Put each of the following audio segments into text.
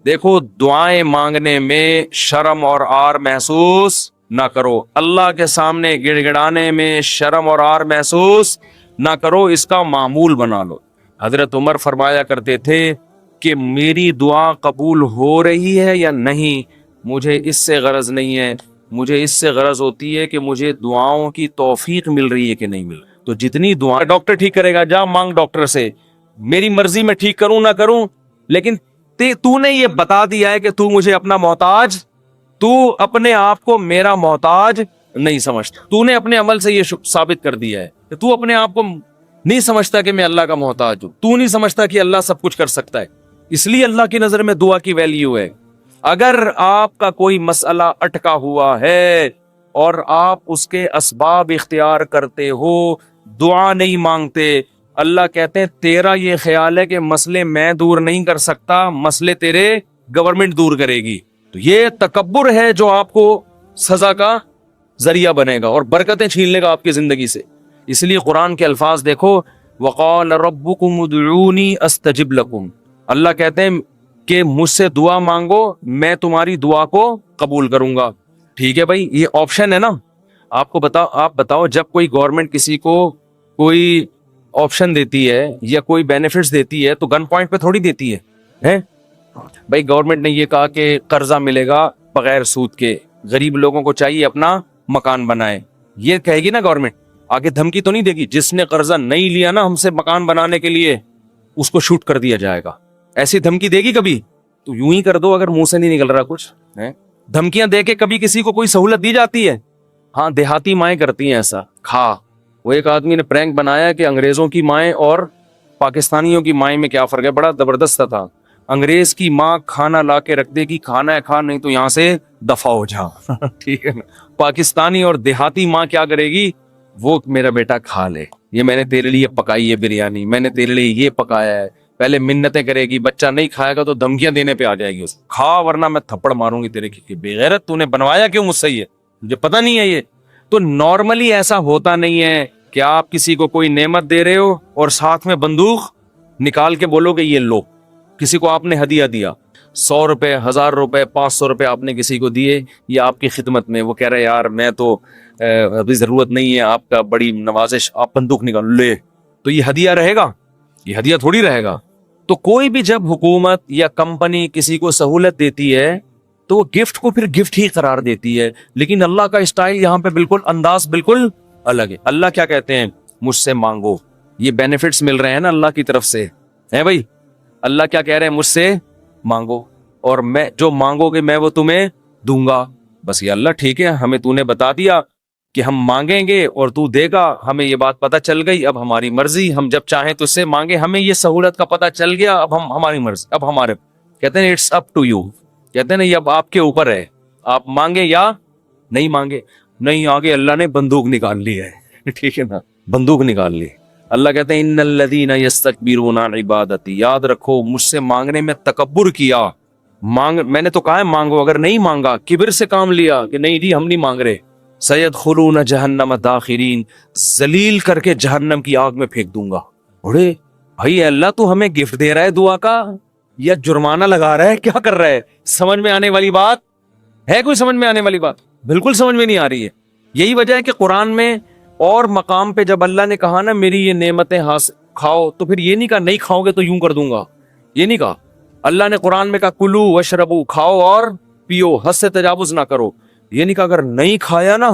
دیکھو دعائیں مانگنے میں شرم اور آر محسوس نہ کرو، اللہ کے سامنے گڑ گڑانے میں شرم اور آر محسوس نہ کرو، اس کا معمول بنا لو۔ حضرت عمر فرمایا کرتے تھے کہ میری دعا قبول ہو رہی ہے یا نہیں مجھے اس سے غرض نہیں ہے، مجھے اس سے غرض ہوتی ہے کہ مجھے دعاؤں کی توفیق مل رہی ہے کہ نہیں مل رہی۔ تو جتنی دعا ڈاکٹر ٹھیک کرے گا، جا مانگ ڈاکٹر سے، میری مرضی میں ٹھیک کروں نہ کروں، لیکن تو نے یہ بتا دیا ہے کہ تو مجھے اپنا محتاج، تو اپنے آپ کو میرا محتاج نہیں سمجھتا، تو نے اپنے عمل سے یہ ثابت کر دیا ہے کہ تو اپنے آپ کو نہیں سمجھتا کہ میں اللہ کا محتاج ہوں، تو نہیں سمجھتا کہ اللہ سب کچھ کر سکتا ہے۔ اس لیے اللہ کی نظر میں دعا کی ویلیو ہے۔ اگر آپ کا کوئی مسئلہ اٹکا ہوا ہے اور آپ اس کے اسباب اختیار کرتے ہو، دعا نہیں مانگتے، اللہ کہتے ہیں تیرا یہ خیال ہے کہ مسئلے میں دور نہیں کر سکتا، مسئلے تیرے گورنمنٹ دور کرے گی، تو یہ تکبر ہے جو آپ کو سزا کا ذریعہ بنے گا اور برکتیں چھین لے گا آپ کی زندگی سے۔ اس لیے قرآن کے الفاظ دیکھو، وقال ربکم ادعونی استجب لکم، اللہ کہتے ہیں کہ مجھ سے دعا مانگو میں تمہاری دعا کو قبول کروں گا۔ ٹھیک ہے بھائی، یہ آپشن ہے نا، آپ بتاؤ جب کوئی گورنمنٹ کسی کو کوئی آپشن دیتی ہے یا کوئی بینیفٹس دیتی ہے تو گن پوائنٹ پہ تھوڑی دیتی ہے۔ بھائی گورنمنٹ نے یہ کہا کہ قرضہ ملے گا بغیر سود کے، غریب لوگوں کو چاہیے اپنا مکان بنائے، یہ کہے گی نا گورنمنٹ، آگے دھمکی تو نہیں دے گی جس نے قرضہ نہیں لیا نا ہم سے مکان بنانے کے لیے اس کو شوٹ کر دیا جائے گا، ایسی دھمکی دے گی کبھی؟ تو یوں ہی کر دو اگر منہ سے نہیں نکل رہا کچھ۔ دھمکیاں دے کے کبھی کسی کو کوئی سہولت دی جاتی ہے؟ ہاں دیہاتی مائیں کرتی ہیں ایسا۔ وہ ایک آدمی نے پرینک بنایا کہ انگریزوں کی مائیں اور پاکستانیوں کی مائیں میں کیا فرق ہے، بڑا زبردست تھا۔ انگریز کی ماں کھانا لا کے رکھ دے گی، کھانا ہے کھا، نہیں تو یہاں سے دفع ہو جا، ٹھیک ہے نا۔ پاکستانی اور دیہاتی ماں کیا کرے گی، وہ میرا بیٹا کھا لے، یہ میں نے تیرے لیے پکائی ہے بریانی، میں نے تیرے لیے یہ پکایا ہے، پہلے منتیں کرے گی، بچہ نہیں کھائے گا تو دھمکیاں دینے پہ آ جائے گی، اس کو کھا ورنہ میں تھپڑ ماروں گی تیرے کی، بے غیرت تو نے بنوایا کیوں مجھ سے، یہ مجھے پتہ نہیں ہے۔ یہ تو نارملی ایسا ہوتا نہیں ہے کہ آپ کسی کو کوئی نعمت دے رہے ہو اور ساتھ میں بندوق نکال کے بولو کہ یہ لو۔ کسی کو آپ نے ہدیہ دیا، 100 روپے، 1000 روپے، 500 روپے آپ نے کسی کو دیے یا آپ کی خدمت میں، وہ کہہ رہے یار میں تو ابھی ضرورت نہیں ہے آپ کا، بڑی نوازش، آپ بندوق نکال لے، تو یہ ہدیہ رہے گا؟ یہ ہدیہ تھوڑی رہے گا۔ تو کوئی بھی جب حکومت یا کمپنی کسی کو سہولت دیتی ہے تو وہ گفٹ کو پھر گفٹ ہی قرار دیتی ہے، لیکن اللہ کا اسٹائل یہاں پہ بالکل انداز بالکل الگ ہے۔ اللہ کیا کہتے ہیں، مجھ سے مانگو، یہ بینیفٹس مل رہے ہیں نا اللہ کی طرف سے، ہے بھائی، اللہ کیا کہہ رہے ہیں، مجھ سے مانگو اور میں جو مانگو گے میں وہ تمہیں دوں گا۔ بس یہ اللہ ٹھیک ہے، ہمیں تو نے بتا دیا کہ ہم مانگیں گے اور تو دے گا، ہمیں یہ بات پتہ چل گئی، اب ہماری مرضی، ہم جب چاہیں تو اس سے مانگے، ہمیں یہ سہولت کا پتہ چل گیا، اب ہم ہماری مرضی، اب ہمارے کہتے ہیں اٹس اپ ٹو یو، کہتے ہیں نا یہ اب آپ کے اوپر ہے، آپ مانگے یا نہیں مانگے۔ نہیں آگے اللہ نے بندوق نکال لی ہے، ٹھیک ہے نا، بندوق نکال لی۔ اللہ کہتے ہیں ان الذین یستکبرون عن عبادتی، یاد رکھو مجھ سے مانگنے میں تکبر کیا، میں نے تو کہا ہے مانگو، اگر نہیں مانگا کبر سے کام لیا کہ نہیں جی ہم نہیں مانگ رہے، سیدخلون جہنم داخرین، ذلیل کر کے جہنم کی آگ میں پھینک دوں گا۔ بڑے بھائی اللہ تو ہمیں گفٹ دے رہا ہے دعا کا یا جرمانہ لگا رہا ہے، کیا کر رہا ہے؟ سمجھ میں آنے والی بات ہے؟ کوئی سمجھ میں آنے والی بات بالکل سمجھ میں نہیں آ رہی ہے۔ یہی وجہ ہے کہ قرآن میں اور مقام پہ جب اللہ نے کہا نا میری یہ نعمتیں کھاؤ، تو پھر یہ نہیں کہا نہیں کھاؤ گے تو یوں کر دوں گا، یہ نہیں کہا۔ اللہ نے قرآن میں کہا کلو وشربو، کھاؤ اور پیو، حد سے تجاوز نہ کرو، یہ نہیں کہا اگر نہیں کھایا نا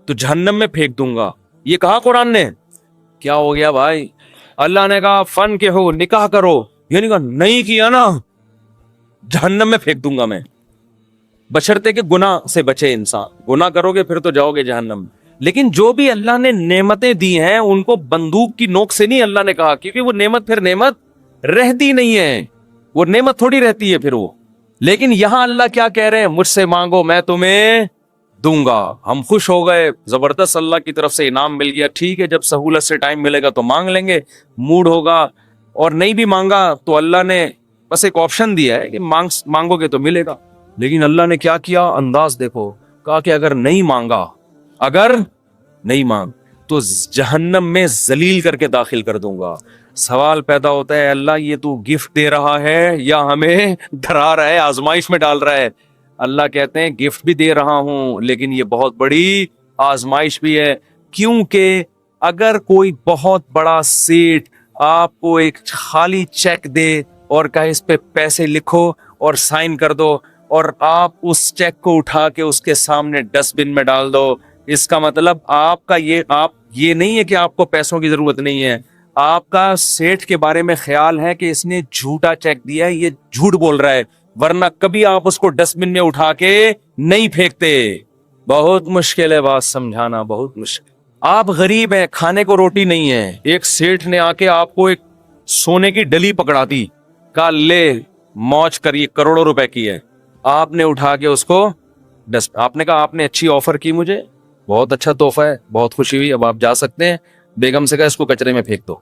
تو جہنم میں پھینک دوں گا، یہ کہا قرآن نے۔ کیا ہو گیا بھائی، اللہ نے کہا فن کے ہو نکاح کرو، یہ نہیں کہا نہیں کیا نا جہنم میں پھینک دوں گا میں، بشرطے کہ گناہ سے بچے انسان، گناہ کرو گے پھر تو جاؤ گے جہنم۔ لیکن جو بھی اللہ نے نعمتیں دی ہیں ان کو بندوق کی نوک سے نہیں اللہ نے کہا، کیونکہ وہ نعمت پھر نعمت رہتی نہیں ہے، وہ نعمت تھوڑی رہتی ہے پھر وہ۔ لیکن یہاں اللہ کیا کہہ رہے ہیں، مجھ سے مانگو میں تمہیں دوں گا۔ ہم خوش ہو گئے، زبردست اللہ کی طرف سے انعام مل گیا، ٹھیک ہے جب سہولت سے ٹائم ملے گا تو مانگ لیں گے، موڈ ہوگا، اور نہیں بھی مانگا تو اللہ نے بس ایک آپشن دیا ہے کہ مانگو گے تو ملے گا۔ لیکن اللہ نے کیا کیا، انداز دیکھو، کہا کہ اگر نہیں مانگا، اگر نہیں مانگ تو جہنم میں ذلیل کر کے داخل کر دوں گا۔ سوال پیدا ہوتا ہے اللہ یہ تو گفٹ دے رہا ہے یا ہمیں ڈرا رہا ہے, آزمائش میں ڈال رہا ہے. اللہ کہتے ہیں گفٹ بھی دے رہا ہوں لیکن یہ بہت بڑی آزمائش بھی ہے, کیونکہ اگر کوئی بہت بڑا سیٹ آپ کو ایک خالی چیک دے اور کہے اس پہ پیسے لکھو اور سائن کر دو, اور آپ اس چیک کو اٹھا کے اس کے سامنے ڈسٹ بن میں ڈال دو, اس کا مطلب آپ کا یہ نہیں ہے کہ آپ کو پیسوں کی ضرورت نہیں ہے, آپ کا سیٹ کے بارے میں خیال ہے کہ اس نے جھوٹا چیک دیا ہے, یہ جھوٹ بول رہا ہے, ورنہ کبھی آپ اس کو ڈسٹ بن میں اٹھا کے نہیں پھینکتے. بہت مشکل ہے بات سمجھانا, بہت مشکل. آپ غریب ہیں, کھانے کو روٹی نہیں ہے, ایک سیٹ نے آ کے آپ کو ایک سونے کی ڈلی پکڑا دی, کہا لے موج کریے, کروڑوں روپے کی ہے, آپ نے اٹھا کے اس کو آپ نے کہا آپ نے اچھی آفر کی مجھے, بہت اچھا تحفہ ہے, بہت خوشی ہوئی, اب آپ جا سکتے ہیں. بیگم سے کہا اس کو کچرے میں پھینک دو.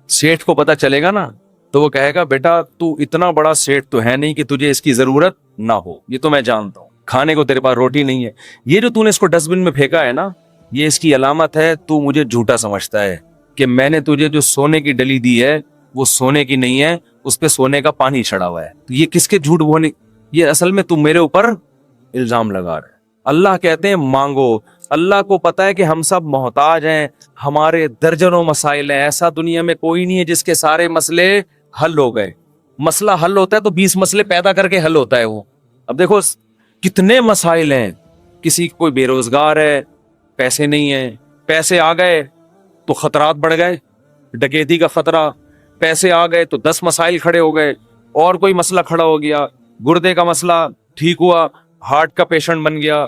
سیٹ کو پتا چلے گا نا تو وہ کہے گا بیٹا تو اتنا بڑا سیٹ تو ہے نہیں کہ تجھے اس کی ضرورت نہ ہو, یہ تو میں جانتا ہوں, کھانے کو تیرے پاس روٹی نہیں ہے, یہ جو تو نے اس کو ڈسٹ بن میں پھینکا ہے نا یہ اس کی علامت ہے, تو مجھے جھوٹا سمجھتا ہے کہ میں نے تجھے جو سونے کی ڈلی دی ہے وہ سونے کی نہیں ہے, اس پہ سونے کا پانی چڑھا ہوا ہے. تو یہ کس کے جھوٹ بولنے, یہ اصل میں تم میرے اوپر الزام لگا رہے. اللہ کہتے ہیں مانگو, اللہ کو پتا ہے کہ ہم سب محتاج ہیں, ہمارے درجنوں مسائل ہیں, ایسا دنیا میں کوئی نہیں ہے جس کے سارے مسئلے حل ہو گئے. مسئلہ حل ہوتا ہے تو 20 مسئلے پیدا کر کے حل ہوتا ہے وہ. اب دیکھو کتنے مسائل ہیں, کسی کوئی بے روزگار ہے, پیسے نہیں ہیں, پیسے آ گئے تو خطرات بڑھ گئے, ڈکیتی کا خطرہ, پیسے آ گئے تو 10 مسائل کھڑے ہو گئے, اور کوئی مسئلہ کھڑا ہو گیا, گردے کا مسئلہ ٹھیک ہوا, ہارٹ کا پیشنٹ بن گیا,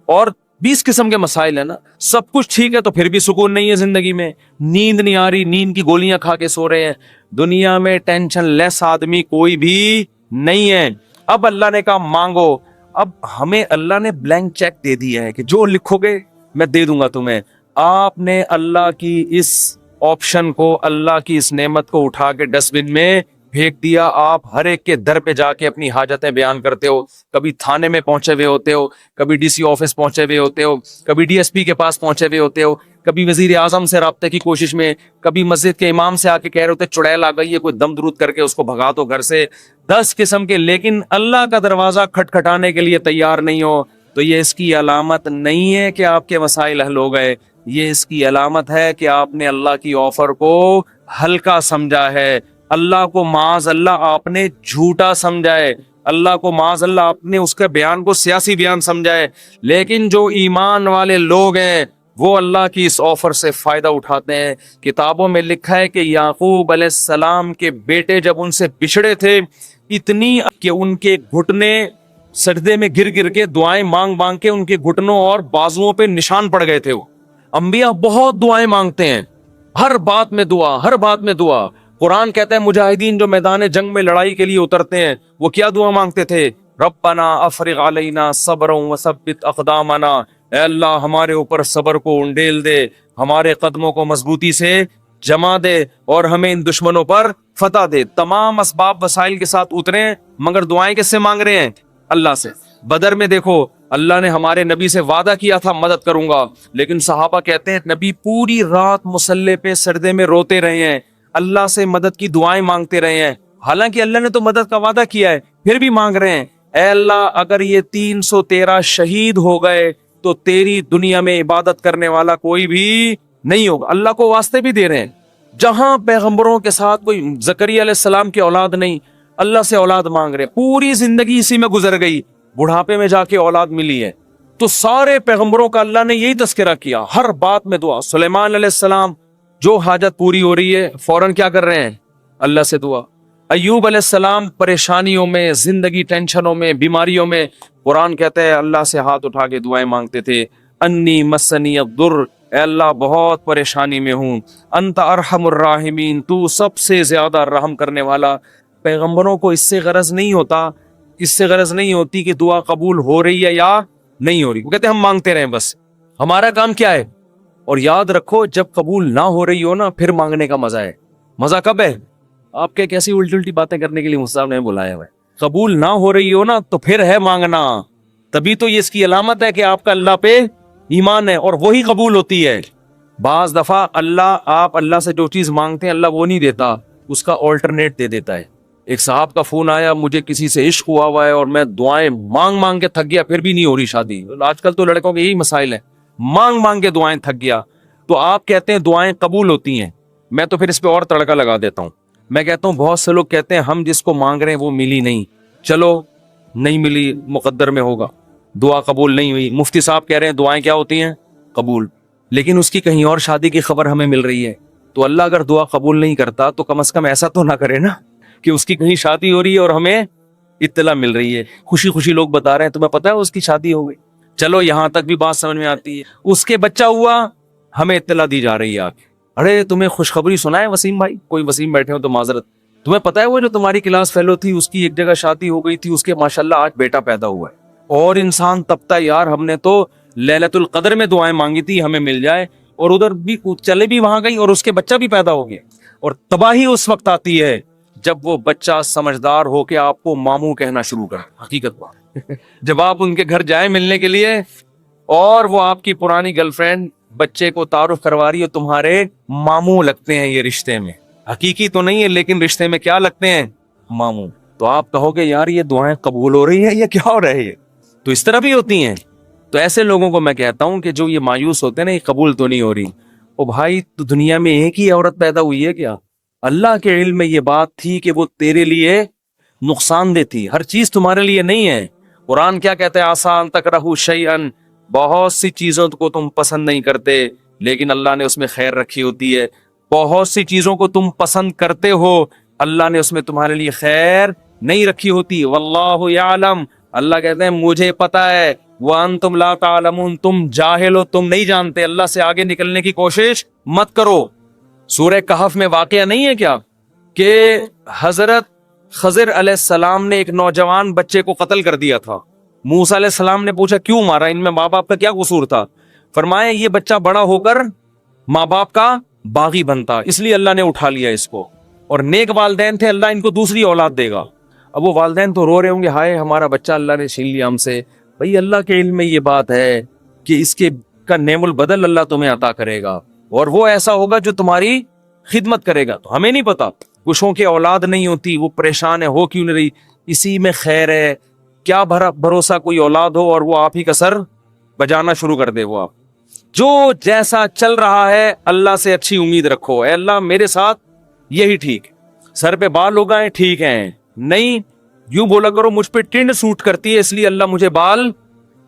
اور 20 قسم کے مسائل ہیں نا. سب کچھ ٹھیک ہے تو پھر بھی سکون نہیں ہے زندگی میں, نیند نہیں آ رہی, نیند کی گولیاں کھا کے سو رہے ہیں. دنیا میں ٹینشن لیس آدمی کوئی بھی نہیں ہے. اب اللہ نے کہا مانگو, اب ہمیں اللہ نے بلینک چیک دے دیا ہے کہ جو لکھو گے میں دے دوں گا تمہیں. آپ نے اللہ کی اس آپشن کو, اللہ کی اس نعمت کو اٹھا کے ڈسٹ بن میں پھینک دیا. آپ ہر ایک کے در پہ جا کے اپنی حاجتیں بیان کرتے ہو, کبھی تھانے میں پہنچے ہوئے ہوتے ہو, کبھی ڈی سی آفس پہنچے ہوئے ہوتے ہو, کبھی ڈی ایس پی کے پاس پہنچے ہوئے ہوتے ہو, کبھی وزیر اعظم سے رابطے کی کوشش میں, کبھی مسجد کے امام سے آ کے کہہ رہے ہوتے چڑیل آ گئی ہے, کوئی دم درود کر کے اس کو بھگا دو گھر سے, 10 قسم کے. لیکن اللہ کا دروازہ کھٹکھٹانے کے لیے تیار نہیں ہو تو یہ اس کی علامت نہیں ہے کہ آپ کے مسائل حل ہو گئے, یہ اس کی علامت ہے کہ آپ نے اللہ کی آفر کو ہلکا سمجھا ہے, اللہ کو معاذ اللہ آپ نے جھوٹا سمجھا ہے, اللہ کو معاذ اللہ آپ نے اس کے بیان کو سیاسی بیان سمجھا ہے. لیکن جو ایمان والے لوگ ہیں وہ اللہ کی اس آفر سے فائدہ اٹھاتے ہیں. کتابوں میں لکھا ہے کہ یعقوب علیہ السلام کے بیٹے جب ان سے بچھڑے تھے, اتنی کہ ان کے گھٹنے سجدے میں گر گر کے دعائیں مانگ مانگ کے ان کے گھٹنوں اور بازوؤں پہ نشان پڑ گئے تھے. وہ انبیاء بہت دعائیں مانگتے ہیں, ہر بات میں دعا, ہر بات میں دعا. قرآن کہتا ہے مجاہدین جو میدان جنگ میں لڑائی کے لیے اترتے ہیں وہ کیا دعا مانگتے تھے, ربنا افرغ علینا صبرا وثبت اقدامنا, اے اللہ ہمارے اوپر صبر کو انڈیل دے, ہمارے قدموں کو مضبوطی سے جما دے اور ہمیں ان دشمنوں پر فتح دے. تمام اسباب وسائل کے ساتھ اترے مگر دعائیں کس سے مانگ رہے ہیں, اللہ سے. بدر میں دیکھو اللہ نے ہمارے نبی سے وعدہ کیا تھا مدد کروں گا, لیکن صحابہ کہتے ہیں نبی پوری رات مصلے پہ سردے میں روتے رہے ہیں, اللہ سے مدد کی دعائیں مانگتے رہے ہیں, حالانکہ اللہ نے تو مدد کا وعدہ کیا ہے, پھر بھی مانگ رہے ہیں. اے اللہ اگر یہ 313 شہید ہو گئے تو تیری دنیا میں عبادت کرنے والا کوئی بھی نہیں ہوگا. اللہ کو واسطے بھی دے رہے ہیں, جہاں پیغمبروں کے ساتھ کوئی زکریا علیہ السلام کی اولاد نہیں, اللہ سے اولاد مانگ رہے, پوری زندگی اسی میں گزر گئی, بڑھاپے میں جا کے اولاد ملی ہے. تو سارے پیغمبروں کا اللہ نے یہی تذکرہ کیا, ہر بات میں دعا. سلیمان علیہ السلام جو حاجت پوری ہو رہی ہے فوراً کیا کر رہے ہیں, اللہ سے دعا. ایوب علیہ السلام پریشانیوں میں, زندگی ٹینشنوں میں, بیماریوں میں, قرآن کہتا ہے اللہ سے ہاتھ اٹھا کے دعائیں مانگتے تھے. انی مسنی الضر, اے اللہ بہت پریشانی میں ہوں, انت ارحم الراحمین, تو سب سے زیادہ رحم کرنے والا. پیغمبروں کو اس سے غرض نہیں ہوتا, اس سے غرض نہیں ہوتی کہ دعا قبول ہو رہی ہے یا نہیں ہو رہی, وہ کہتے ہیں ہم مانگتے رہیں بس, ہمارا کام کیا ہے. اور یاد رکھو جب قبول نہ ہو رہی ہو نا پھر مانگنے کا مزہ ہے. مزہ کب ہے, آپ کے کیسی الٹی الٹی باتیں کرنے کے لیے مصعب نے بلایا ہوا ہے. قبول نہ ہو رہی ہو نا تو پھر ہے مانگنا, تبھی تو یہ اس کی علامت ہے کہ آپ کا اللہ پہ ایمان ہے اور وہی قبول ہوتی ہے. بعض دفعہ آپ اللہ سے جو چیز مانگتے ہیں اللہ وہ نہیں دیتا, اس کا آلٹرنیٹ دے دیتا ہے. ایک صاحب کا فون آیا, مجھے کسی سے عشق ہوا ہے اور میں دعائیں مانگ مانگ کے تھک گیا, پھر بھی نہیں ہو رہی شادی. آج کل تو لڑکوں کے یہی مسائل ہیں, مانگ مانگ کے دعائیں تھک گیا. تو آپ کہتے ہیں دعائیں قبول ہوتی ہیں, میں تو پھر اس پہ اور تڑکا لگا دیتا ہوں. میں کہتا ہوں بہت سے لوگ کہتے ہیں ہم جس کو مانگ رہے ہیں وہ ملی نہیں, چلو نہیں ملی, مقدر میں ہوگا, دعا قبول نہیں ہوئی. مفتی صاحب کہہ رہے ہیں دعائیں کیا ہوتی ہیں, قبول, لیکن اس کی کہیں اور شادی کی خبر ہمیں مل رہی ہے. تو اللہ اگر دعا قبول نہیں کرتا تو کم از کم ایسا تو نہ کرے نا کہ اس کی کہیں شادی ہو رہی ہے اور ہمیں اطلاع مل رہی ہے. خوشی خوشی لوگ بتا رہے ہیں تمہیں پتا ہے اس کی شادی ہو گئی, چلو یہاں تک بھی بات سمجھ میں آتی ہے. اس کے بچہ ہوا, ہمیں اطلاع دی جا رہی ہے, ارے تمہیں خوشخبری سنائے وسیم بھائی, کوئی وسیم بیٹھے ہو تو معذرت, تمہیں پتا ہے وہ جو تمہاری کلاس فیلو تھی اس کی ایک جگہ شادی ہو گئی تھی, اس کے ماشاءاللہ آج بیٹا پیدا ہوا ہے. اور انسان تبتا یار ہم نے تو لیلۃ القدر میں دعائیں مانگی تھی ہمیں مل جائے, اور ادھر بھی چلے بھی وہاں گئی اور اس کے بچہ بھی پیدا ہو گیا. اور تباہی اس وقت آتی ہے جب وہ بچہ سمجھدار ہو کے آپ کو ماموں کہنا شروع کر. حقیقت بات جب آپ ان کے گھر جائیں ملنے کے لیے اور وہ آپ کی پرانی گرل فرینڈ بچے کو تعارف کروا رہی ہے, تمہارے ماموں لگتے ہیں یہ رشتے میں, حقیقی تو نہیں ہے لیکن رشتے میں کیا لگتے ہیں, ماموں. تو آپ کہو گے یار یہ دعائیں قبول ہو رہی ہے یہ کیا ہو رہا ہے, یہ تو اس طرح بھی ہوتی ہیں. تو ایسے لوگوں کو میں کہتا ہوں کہ جو یہ مایوس ہوتے ہیں نا, یہ قبول تو نہیں ہو رہی. او بھائی تو دنیا میں ایک ہی عورت پیدا ہوئی ہے کیا؟ اللہ کے علم میں یہ بات تھی کہ وہ تیرے لیے نقصان دہ تھی, ہر چیز تمہارے لیے نہیں ہے. قرآن کیا کہتے ہیں, آسان تکرہوا شیئن, بہت سی چیزوں کو تم پسند نہیں کرتے لیکن اللہ نے اس میں خیر رکھی ہوتی ہے. بہت سی چیزوں کو تم پسند کرتے ہو, اللہ نے اس میں تمہارے لیے خیر نہیں رکھی ہوتی. واللہ یعلم, اللہ کہتے ہیں مجھے پتا ہے, وانتم لا تعلمون, تم جاہل ہو, تم نہیں جانتے. اللہ سے آگے نکلنے کی کوشش مت کرو. سورہ کہف میں واقعہ نہیں ہے کیا کہ حضرت خضر علیہ السلام نے ایک نوجوان بچے کو قتل کر دیا تھا. موسیٰ علیہ السلام نے پوچھا کیوں مارا, ان میں ماں باپ کا کیا قصور تھا؟ فرمایا یہ بچہ بڑا ہو کر ماں باپ کا باغی بنتا, اس لیے اللہ نے اٹھا لیا اس کو, اور نیک والدین تھے, اللہ ان کو دوسری اولاد دے گا. اب وہ والدین تو رو رہے ہوں گے, ہائے ہمارا بچہ اللہ نے چھین لیا ہم سے. بھئی اللہ کے علم میں یہ بات ہے کہ اس کے کا نعم البدل اللہ تمہیں عطا کرے گا, اور وہ ایسا ہوگا جو تمہاری خدمت کرے گا. تو ہمیں نہیں پتا, کچھوں کی اولاد نہیں ہوتی, وہ پریشان ہے, ہو کیوں نہیں رہی, اسی میں خیر ہے. کیا بھروسہ کوئی اولاد ہو اور وہ آپ ہی کا سر بجانا شروع کر دے. وہ آپ جو جیسا چل رہا ہے اللہ سے اچھی امید رکھو, اے اللہ میرے ساتھ یہی ٹھیک ہے. سر پہ بال اگائیں ٹھیک ہیں, نہیں یوں بولا کرو مجھ پہ ٹنڈ سوٹ کرتی ہے اس لیے اللہ مجھے بال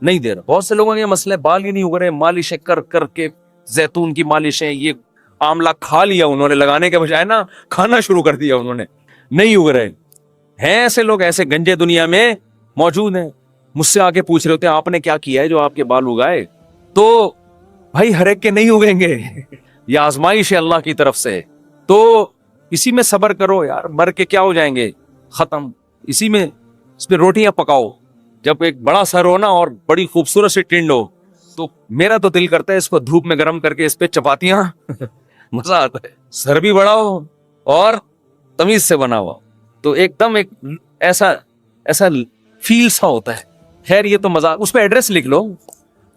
نہیں دے رہا. بہت سے لوگوں کے یہ مسئلہ ہے, بال ہی نہیں اگ رہے, مالشیں کر کر کے, زیتون کی مالشیں, یہ آملہ کھا لیا انہوں نے, لگانے کے بجائے نا کھانا شروع کر دیا انہوں نے, نہیں اگ رہے ہیں. ایسے لوگ ایسے گنجے دنیا میں موجود ہیں. مجھ سے آگے پوچھ رہے ہوتے ہیں آپ نے کیا کیا ہے جو آپ کے بال اگائے, تو بھائی ہر ایک کے نہیں اگیں گے, یہ آزمائش ہے اللہ کی طرف سے. تو اسی میں صبر کرو یار, مر کے کیا ہو جائیں گے, ختم. اسی میں اس پہ روٹیاں پکاؤ. جب ایک بڑا سر ہو نا اور بڑی خوبصورت سی ٹنڈ ہو, تو میرا تو دل کرتا ہے اس کو دھوپ میں گرم کر کے اس پہ چپاتیاں مزہ آتا ہے. سر بھی بڑا ہو اور تمیز سے بنا ہوا, تو ایک دم ایک ایسا فیل سا ہوتا ہے. خیر یہ تو مزہ, اس پہ ایڈریس لکھ لو,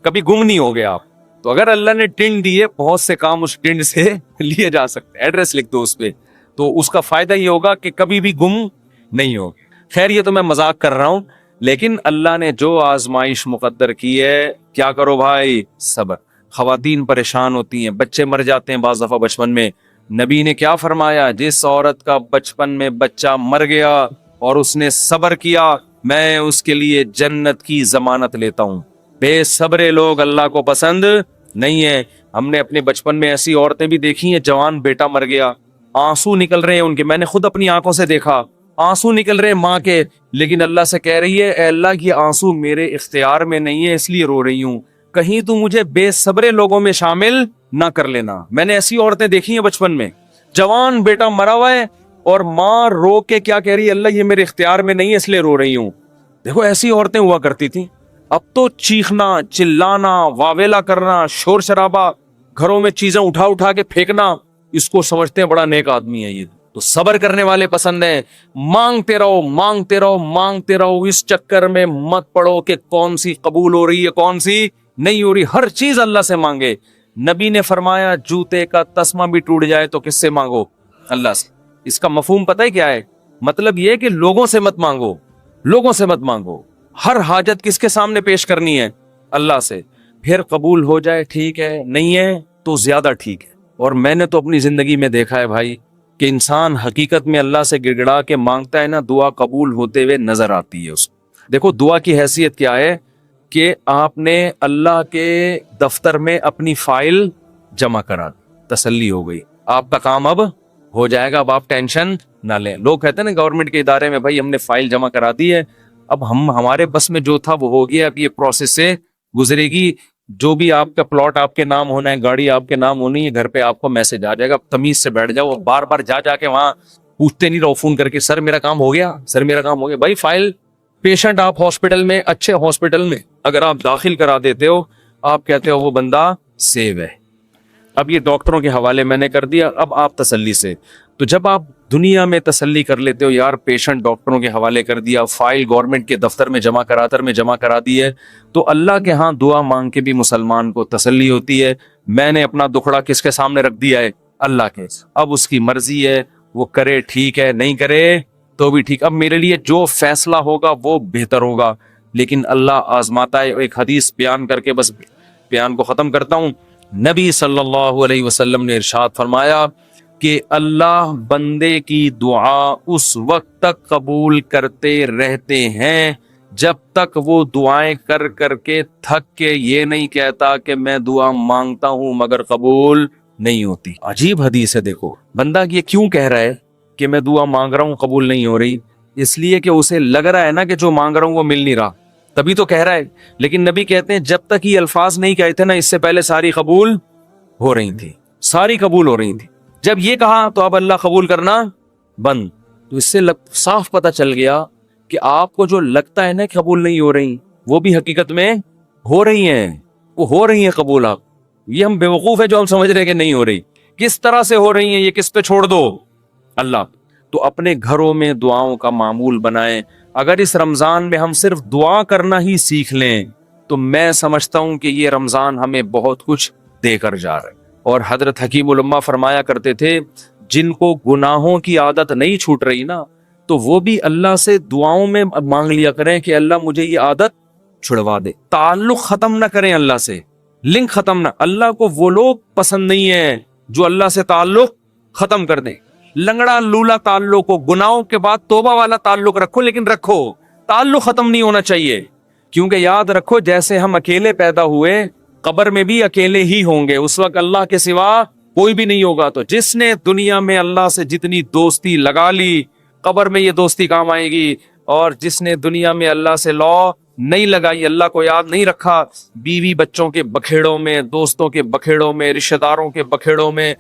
کبھی گم نہیں ہوگے آپ. تو اگر اللہ نے ٹنڈ دی ہے, بہت سے کام اس ٹنڈ سے لیے جا سکتے, ایڈریس لکھ دو اس پہ, تو اس کا فائدہ یہ ہوگا کہ کبھی بھی گم نہیں ہوگے. خیر یہ تو میں مذاق کر رہا ہوں, لیکن اللہ نے جو آزمائش مقدر کی ہے, کیا کرو بھائی, صبر. خواتین پریشان ہوتی ہیں, بچے مر جاتے ہیں بعض دفعہ بچپن میں. نبی نے کیا فرمایا, جس عورت کا بچپن میں بچہ مر گیا اور اس نے صبر کیا, میں اس کے لیے جنت کی ضمانت لیتا ہوں. بے صبرے لوگ اللہ کو پسند نہیں ہے. ہم نے اپنے بچپن میں ایسی عورتیں بھی دیکھی ہیں, جوان بیٹا مر گیا, آنسو نکل رہے ہیں ان کے, میں نے خود اپنی آنکھوں سے دیکھا, آنسو نکل رہے ہیں ماں کے, لیکن اللہ سے کہہ رہی ہے اے اللہ یہ آنسو میرے اختیار میں نہیں ہے اس لیے رو رہی ہوں, کہیں تو مجھے بے صبرے لوگوں میں شامل نہ کر لینا. میں نے ایسی عورتیں دیکھی ہیں بچپن میں, جوان بیٹا مرا ہوا ہے اور ماں رو کے کیا کہہ رہی ہے, اللہ یہ میرے اختیار میں نہیں ہے اس لیے رو رہی ہوں. دیکھو ایسی عورتیں ہوا کرتی تھیں. اب تو چیخنا, چلانا, واویلا کرنا, شور شرابہ, گھروں میں چیزیں اٹھا کے پھینکنا, اس کو سمجھتے ہیں بڑا نیک آدمی ہے یہ. تو صبر کرنے والے پسند ہیں. مانگتے رہو مانگتے رہو مانگتے رہو, اس چکر میں مت پڑو کہ کون سی قبول ہو رہی ہے کون سی نہیں ہو رہی. ہر چیز اللہ سے مانگے, نبی نے فرمایا جوتے کا تسمہ بھی ٹوٹ جائے تو کس سے مانگو؟ اللہ سے۔ اس کا مفہوم پتہ ہے کیا ہے؟ مطلب یہ کہ لوگوں سے مت مانگو، لوگوں سے مت مانگو، ہر حاجت کس کے سامنے پیش کرنی ہے؟ اللہ سے۔ پھر قبول ہو جائے ٹھیک ہے، نہیں ہے تو زیادہ ٹھیک ہے۔ اور میں نے تو اپنی زندگی میں دیکھا ہے بھائی کہ انسان حقیقت میں اللہ سے گڑ گڑا کے مانگتا ہے نا، دعا قبول ہوتے ہوئے نظر آتی ہے اس کو۔ دیکھو دعا کی حیثیت کیا ہے کہ آپ نے اللہ کے دفتر میں اپنی فائل جمع کرا دی، تسلی ہو گئی، آپ کا کام اب ہو جائے گا، اب آپ ٹینشن نہ لیں۔ لوگ کہتے ہیں نا گورنمنٹ کے ادارے میں بھائی ہم نے فائل جمع کرا دی ہے، اب ہمارے بس میں جو تھا وہ ہو گیا، اب یہ پروسیس سے گزرے گی، جو بھی آپ کا پلاٹ آپ کے نام ہونا ہے، گاڑی آپ کے نام ہونی ہے، گھر پہ آپ کو میسج آ جائے گا، تمیز سے بیٹھ جاؤ، بار بار جا کے وہاں پوچھتے نہیں رہو فون کر کے سر میرا کام ہو گیا، سر میرا کام ہو گیا۔ بھائی فائل، پیشنٹ آپ ہاسپٹل میں، اچھے ہاسپٹل میں اگر آپ داخل کرا دیتے ہو، آپ کہتے ہو وہ بندہ سیو ہے، اب یہ ڈاکٹروں کے حوالے میں نے کر دیا، اب آپ تسلی سے۔ تو جب آپ دنیا میں تسلی کر لیتے ہو یار پیشنٹ ڈاکٹروں کے حوالے کر دیا، فائل گورنمنٹ کے دفتر میں جمع کرا دی ہے، تو اللہ کے ہاں دعا مانگ کے بھی مسلمان کو تسلی ہوتی ہے، میں نے اپنا دکھڑا کس کے سامنے رکھ دیا ہے؟ اللہ کے، اب اس کی مرضی ہے، وہ کرے ٹھیک ہے، نہیں کرے تو بھی ٹھیک، اب میرے لیے جو فیصلہ ہوگا وہ بہتر ہوگا، لیکن اللہ آزماتا ہے۔ ایک حدیث بیان کر کے بس بیان کو ختم کرتا ہوں۔ نبی صلی اللہ علیہ وسلم نے ارشاد فرمایا کہ اللہ بندے کی دعا اس وقت تک قبول کرتے رہتے ہیں جب تک وہ دعائیں کر کر کے تھک کے یہ نہیں کہتا کہ میں دعا مانگتا ہوں مگر قبول نہیں ہوتی۔ عجیب حدیث ہے، دیکھو بندہ یہ کیوں کہہ رہا ہے کہ میں دعا مانگ رہا ہوں قبول نہیں ہو رہی؟ اس لیے کہ اسے لگ رہا ہے نا کہ جو مانگ رہا ہوں وہ مل نہیں رہا، تبھی تو کہہ رہا ہے۔ لیکن نبی کہتے ہیں جب تک یہ الفاظ نہیں کہے تھے نا، اس سے پہلے ساری قبول ہو رہی تھی، ساری قبول ہو رہی تھی۔ جب یہ کہا تو اب اللہ قبول کرنا بند۔ تو اس سے صاف پتہ چل گیا کہ آپ کو جو لگتا ہے نا کہ قبول نہیں ہو رہی، وہ بھی حقیقت میں ہو رہی ہیں، وہ ہو رہی ہیں قبول۔ آپ یہ ہم بیوقوف ہے جو ہم سمجھ رہے ہیں کہ نہیں ہو رہی، کس طرح سے ہو رہی ہیں یہ کس پہ چھوڑ دو؟ اللہ۔ تو اپنے گھروں میں دعاؤں کا معمول بنائیں۔ اگر اس رمضان میں ہم صرف دعا کرنا ہی سیکھ لیں تو میں سمجھتا ہوں کہ یہ رمضان ہمیں بہت کچھ دے کر جا رہا ہے۔ اور حضرت حکیم الامہ فرمایا کرتے تھے جن کو گناہوں کی عادت نہیں چھوٹ رہی نا، تو وہ بھی اللہ سے دعاؤں میں مانگ لیا کریں کہ اللہ مجھے یہ عادت چھڑوا دے۔ تعلق ختم نہ کریں اللہ سے، لنک ختم نہ۔ اللہ کو وہ لوگ پسند نہیں ہیں جو اللہ سے تعلق ختم کر دیں۔ لنگڑا لولا تعلق ہو، گناہوں کے بعد توبہ والا تعلق رکھو، لیکن رکھو، تعلق ختم نہیں ہونا چاہیے۔ کیونکہ یاد رکھو جیسے ہم اکیلے پیدا ہوئے، قبر میں بھی اکیلے ہی ہوں گے، اس وقت اللہ کے سوا کوئی بھی نہیں ہوگا۔ تو جس نے دنیا میں اللہ سے جتنی دوستی لگا لی، قبر میں یہ دوستی کام آئے گی، اور جس نے دنیا میں اللہ سے لو نہیں لگائی، اللہ کو یاد نہیں رکھا، بیوی بچوں کے بکھیڑوں میں، دوستوں کے بکھیڑوں میں، رشتہ داروں کے بکھیڑوں میں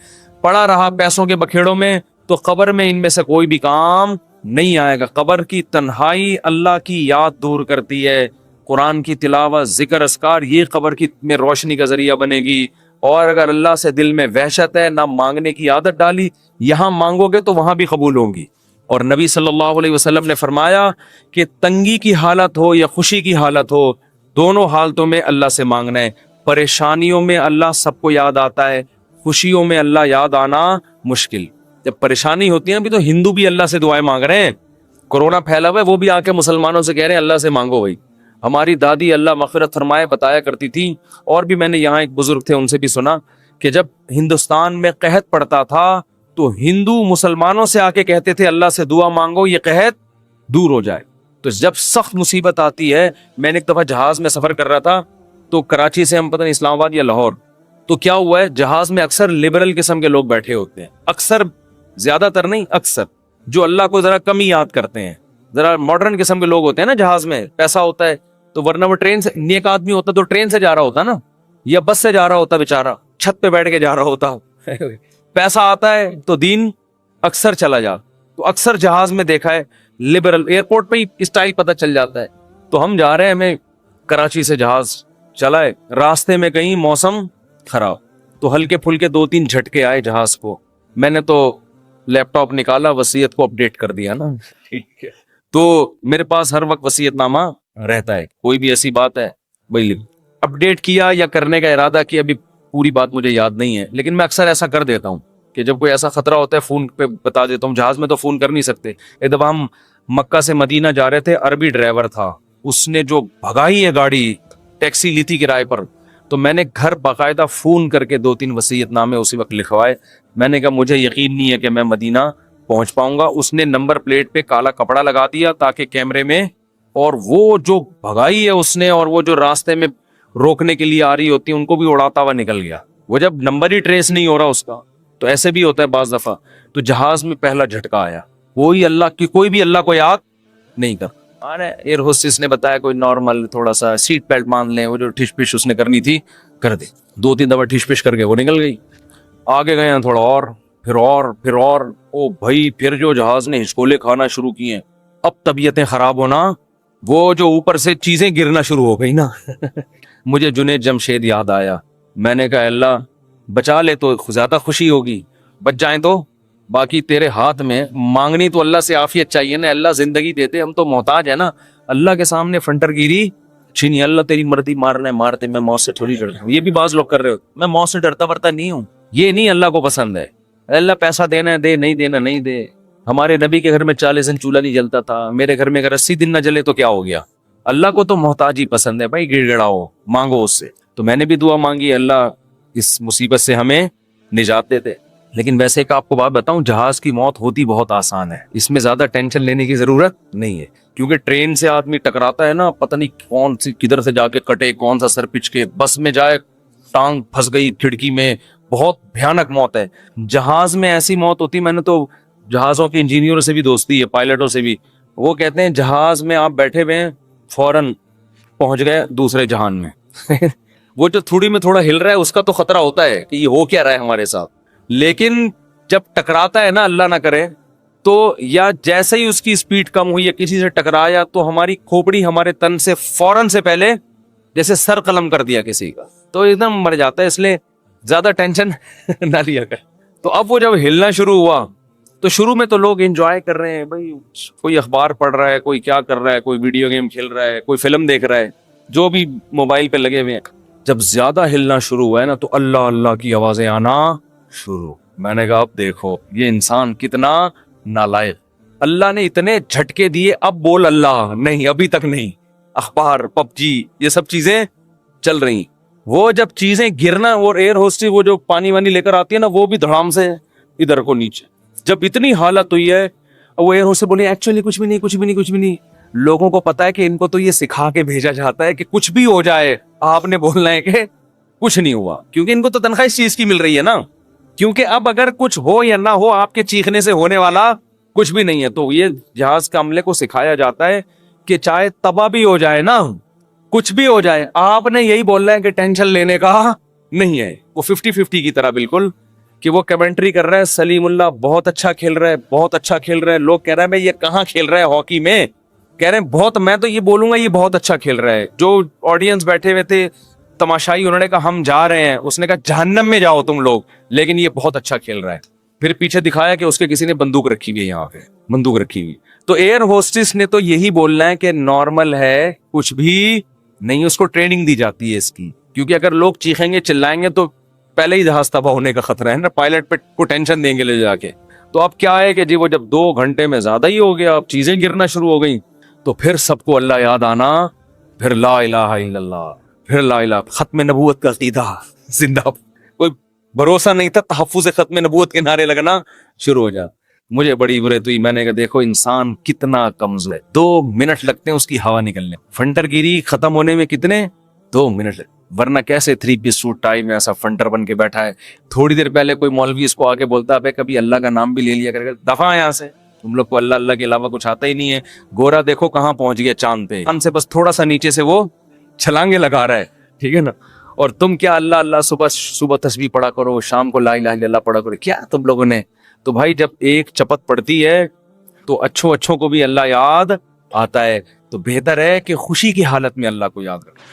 پڑا رہا، پیسوں کے بکھیڑوں میں، تو قبر میں ان میں سے کوئی بھی کام نہیں آئے گا۔ قبر کی تنہائی اللہ کی یاد دور کرتی ہے، قرآن کی تلاوت، ذکر، اذکار، یہ قبر کی میں روشنی کا ذریعہ بنے گی۔ اور اگر اللہ سے دل میں وحشت ہے، نہ مانگنے کی عادت ڈالی، یہاں مانگو گے تو وہاں بھی قبول ہوں گی۔ اور نبی صلی اللہ علیہ وسلم نے فرمایا کہ تنگی کی حالت ہو یا خوشی کی حالت ہو، دونوں حالتوں میں اللہ سے مانگنا ہے۔ پریشانیوں میں اللہ سب کو یاد آتا ہے، خوشیوں میں اللہ یاد آنا مشکل۔ جب پریشانی ہوتی ہے ابھی تو ہندو بھی اللہ سے دعائیں مانگ رہے ہیں، کورونا پھیلا ہوا ہے، وہ بھی آ کے مسلمانوں سے کہہ رہے ہیں اللہ سے مانگو بھائی۔ ہماری دادی اللہ مغفرت فرمائے بتایا کرتی تھی، اور بھی میں نے یہاں ایک بزرگ تھے ان سے بھی سنا، کہ جب ہندوستان میں قحط پڑتا تھا تو ہندو مسلمانوں سے آ کے کہتے تھے اللہ سے دعا مانگو یہ قحط دور ہو جائے۔ تو جب سخت مصیبت آتی ہے، میں نے ایک دفعہ جہاز میں سفر کر رہا تھا، تو کراچی سے ہم پتہ نہیں اسلام آباد یا لاہور، تو کیا ہوا ہے جہاز میں اکثر لبرل قسم کے لوگ بیٹھے ہوتے ہیں، اکثر، زیادہ تر نہیں، اکثر، جو اللہ کو ذرا کم ہی یاد کرتے ہیں، ذرا ماڈرن قسم کے لوگ ہوتے ہیں نا، جہاز میں پیسہ ہوتا ہے تو ورنہ وہ ٹرین سے، نیک آدمی ہوتا تو ٹرین سے جا رہا ہوتا نا، یا بس سے جا رہا ہوتا، بیچارہ چھت پہ بیٹھ کے جا رہا ہوتا۔ پیسہ آتا ہے تو دین اکثر چلا جا، تو اکثر جہاز میں دیکھا ہے لبرل، ایئرپورٹ پہ ہی اسٹائل پتہ چل جاتا ہے۔ تو ہم جا رہے ہیں، ہمیں کراچی سے جہاز چلا ہے، راستے میں کہیں موسم خراب، تو ہلکے پھلکے 2-3 جھٹکے آئے جہاز کو، میں نے تو لیپ ٹاپ نکالا، وصیت کو اپڈیٹ کر دیا نا، ٹھیک ہے، تو میرے پاس ہر وقت وصیت نامہ رہتا ہے، کوئی بھی ایسی بات ہے بھائی اپڈیٹ کیا یا کرنے کا ارادہ کیا، ابھی پوری بات مجھے یاد نہیں ہے, لیکن میں اکثر ایسا کر دیتا ہوں کہ جب کوئی ایسا خطرہ ہوتا ہے فون پہ بتا دیتا ہوں. جہاز میں تو فون کر نہیں سکتے. ایک دفعہ ہم مکہ سے مدینہ جا رہے تھے, عربی ڈرائیور تھا, اس نے جو بھگائی ہے گاڑی, ٹیکسی لی تھی کرائے پر, تو میں نے گھر باقاعدہ فون کر کے 2-3 وصیت نامے اسی وقت لکھوائے. میں نے کہا مجھے یقین نہیں ہے کہ میں مدینہ پہنچ پاؤں گا. اس نے نمبر پلیٹ پہ کالا کپڑا لگا دیا تاکہ کیمرے میں, اور وہ جو بھگائی ہے اس نے, اور وہ جو راستے میں روکنے کے لیے آ رہی ہوتی ان کو بھی اڑاتا ہوا نکل گیا. وہ جب نمبر ہی ٹریس نہیں ہو رہا اس کا, تو ایسے بھی ہوتا ہے بعض دفعہ. تو جہاز میں پہلا جھٹکا آیا, وہی اللہ کی, کوئی بھی اللہ کو یاد نہیں کر. ایئر ہوسٹس نے بتایا کوئی نارمل تھوڑا سا سیٹ بیلٹ مان لیں, وہ جو ٹھش پش اس نے کرنی تھی کر دے. 2-3 دفعہ ٹھش پش کر کے وہ نکل گئی. آگے گئے ہیں تھوڑا اور, پھر اور او بھائی, پھر جو جہاز نے ہچکولے کھانا شروع کیے, اب طبیعتیں خراب ہونا, وہ جو اوپر سے چیزیں گرنا شروع ہو گئی نا. مجھے جنید جمشید یاد آیا. میں نے کہا اللہ بچا لے تو زیادہ خوشی ہوگی, بچ جائیں تو باقی تیرے ہاتھ میں. مانگنی تو اللہ سے عافیت چاہیے نا, اللہ زندگی دیتے, ہم تو محتاج ہے نا. اللہ کے سامنے فنٹر گیری اچھی نہیں. اللہ تیری مرضی, مارنا ہے مارتے, میں موت سے تھوڑی ڈرتا ہوں. یہ بھی بعض لوگ کر رہے ہو, میں موت سے ڈرتا ورتا نہیں ہوں. یہ نہیں اللہ کو پسند ہے. اللہ پیسہ دینا ہے دے, نہیں دینا نہیں دے. ہمارے نبی کے گھر میں 40 دن چولہا نہیں جلتا تھا, میرے گھر میں اگر 80 دن نہ جلے تو کیا ہو گیا. اللہ کو تو محتاج ہی پسند ہے بھائی. گڑ گڑاؤ, مانگو اس سے. تو میں نے بھی دعا مانگی, اللہ اس مصیبت سے ہمیں نجات دیتے. لیکن ویسے ایک آپ کو بات بتاؤں, جہاز کی موت ہوتی بہت آسان ہے, اس میں زیادہ ٹینشن لینے کی ضرورت نہیں ہے. کیونکہ ٹرین سے آدمی ٹکراتا ہے نا, پتہ نہیں کون سی کدھر سے جا کے کٹے, کون سا سر پچ کے, بس میں جائے ٹانگ پھنس گئی کھڑکی میں, بہت بھیانک موت ہے. جہاز میں ایسی موت ہوتی, میں نے تو جہازوں کے انجینئروں سے بھی دوستی ہے, پائلٹوں سے بھی, وہ کہتے ہیں جہاز میں آپ بیٹھے ہوئے ہیں, فوراً پہنچ گئے دوسرے جہان میں. وہ جو تھوڑی میں تھوڑا ہل رہا ہے اس کا تو خطرہ ہوتا ہے کہ یہ ہو کیا رہا ہے ہمارے ساتھ, لیکن جب ٹکراتا ہے نا, اللہ نہ کرے, تو یا جیسے ہی اس کی سپیڈ کم ہوئی یا کسی سے ٹکرایا, تو ہماری کھوپڑی ہمارے تن سے فوراً سے پہلے جیسے سر قلم کر دیا کسی کا, تو ایک دم مر جاتا ہے. اس لیے زیادہ ٹینشن نہ لیا کرے. تو اب وہ جب ہلنا شروع ہوا, تو شروع میں تو لوگ انجوائے کر رہے ہیں بھائی, کوئی اخبار پڑھ رہا ہے, کوئی کیا کر رہا ہے, کوئی ویڈیو گیم کھیل رہا ہے, کوئی فلم دیکھ رہا ہے, جو بھی موبائل پہ لگے ہوئے ہیں. جب زیادہ ہلنا شروع ہوا ہے نا, تو اللہ اللہ کی آوازیں آنا شروع. میں نے کہا اب دیکھو یہ انسان کتنا نالائق. اللہ نے اتنے جھٹکے دیے, اب بول اللہ نہیں, ابھی تک نہیں. اخبار, پب جی, یہ سب چیزیں چل رہی. وہ جب چیزیں گرنا, اور ایئر ہوسٹس وہ جو پانی وانی لے کر آتی ہے نا, وہ بھی دھڑام سے ادھر کو نیچے. جب اتنی حالت ہوئی ہے, وہ ایئر ہوسٹس بولے ایکچولی کچھ بھی نہیں, کچھ بھی نہیں, کچھ بھی نہیں. لوگوں کو پتا ہے کہ ان کو تو یہ سکھا کے بھیجا جاتا ہے کہ کچھ بھی ہو جائے آپ نے بولنا ہے کہ کچھ نہیں ہوا, کیونکہ ان کو تو تنخواہ اس چیز کی مل رہی ہے نا. کیونکہ اب اگر کچھ ہو یا نہ ہو, آپ کے چیخنے سے ہونے والا کچھ بھی نہیں ہے. تو یہ جہاز کے عملے کو سکھایا جاتا ہے کہ چاہے تباہ بھی ہو جائے نا, کچھ بھی ہو جائے, آپ نے یہی بولنا ہے کہ ٹینشن لینے کا نہیں ہے. وہ 50-50 کی طرح بالکل, کہ وہ کمنٹری کر رہا ہے, سلیم اللہ بہت اچھا کھیل رہا ہے, بہت اچھا کھیل رہا ہے. لوگ کہہ رہے ہیں بھائی یہ کہاں کھیل رہا ہے ہاکی میں, کہہ رہے ہیں بہت, میں تو یہ بولوں گا یہ بہت اچھا کھیل رہا ہے. جو آڈینس بیٹھے ہوئے تھے تماشائی, انہوں نے کہا ہم جا رہے ہیں, اس نے کہا جہنم میں جاؤ تم لوگ, لیکن یہ بہت اچھا کھیل رہا ہے. پھر پیچھے دکھایا کہ اس کے کسی نے بندوق رکھی ہوئی ہے, یہاں پہ بندوق رکھی ہوئی. تو ایئر ہوسٹس نے تو یہی بولنا ہے کہ نارمل ہے, کچھ بھی نہیں. اس کو ٹریننگ دی جاتی ہے اس کی, کیونکہ اگر لوگ چیخیں گے چلائیں گے تو پہلے ہی جہاز تباہ ہونے کا خطرہ ہے نا, پائلٹ پہ کو ٹینشن دیں گے لے جا کے. تو اب کیا ہے کہ جی وہ جب 2 گھنٹے میں زیادہ ہی ہو گیا, اب چیزیں گرنا شروع ہو گئی, تو پھر سب کو اللہ یاد آنا, پھر لا الہ الا اللہ, پھر لا الہ, ختم نبوت کا عقیدہ زندہ. کوئی بھروسہ نہیں تھا, تحفظ ختم نبوت کے نعرے لگنا شروع ہو جا. مجھے بڑی برت ہوئی, میں نے کہا دیکھو انسان کتنا کمزور ہے. 2 منٹ لگتے ہیں اس کی ہوا نکلنے, فنٹر گیری ختم ہونے میں کتنے 2 منٹ, ورنہ کیسے 3 پیس سوٹ ٹائی میں ایسا فنٹر بن کے بیٹھا ہے. تھوڑی دیر پہلے کوئی مولوی اس کو آگے بولتا ہے کبھی اللہ کا نام بھی لے لیا کر, دفعہ یہاں سے, تم لوگ کو اللہ اللہ کے علاوہ کچھ آتا ہی نہیں ہے. گورا دیکھو کہاں پہنچ گیا چاند پہ, چاند سے بس تھوڑا سا نیچے سے وہ چھلانگے لگا رہا ہے, ٹھیک ہے نا. اور تم کیا اللہ اللہ صبح تسبیح پڑھا کرو, شام کو لا الہ الا اللہ پڑھا کرو, کیا تم لوگوں نے. تو بھائی جب ایک چپت پڑتی ہے تو اچھوں کو بھی اللہ یاد آتا ہے, تو بہتر ہے کہ خوشی کی حالت میں اللہ کو یاد رکھو.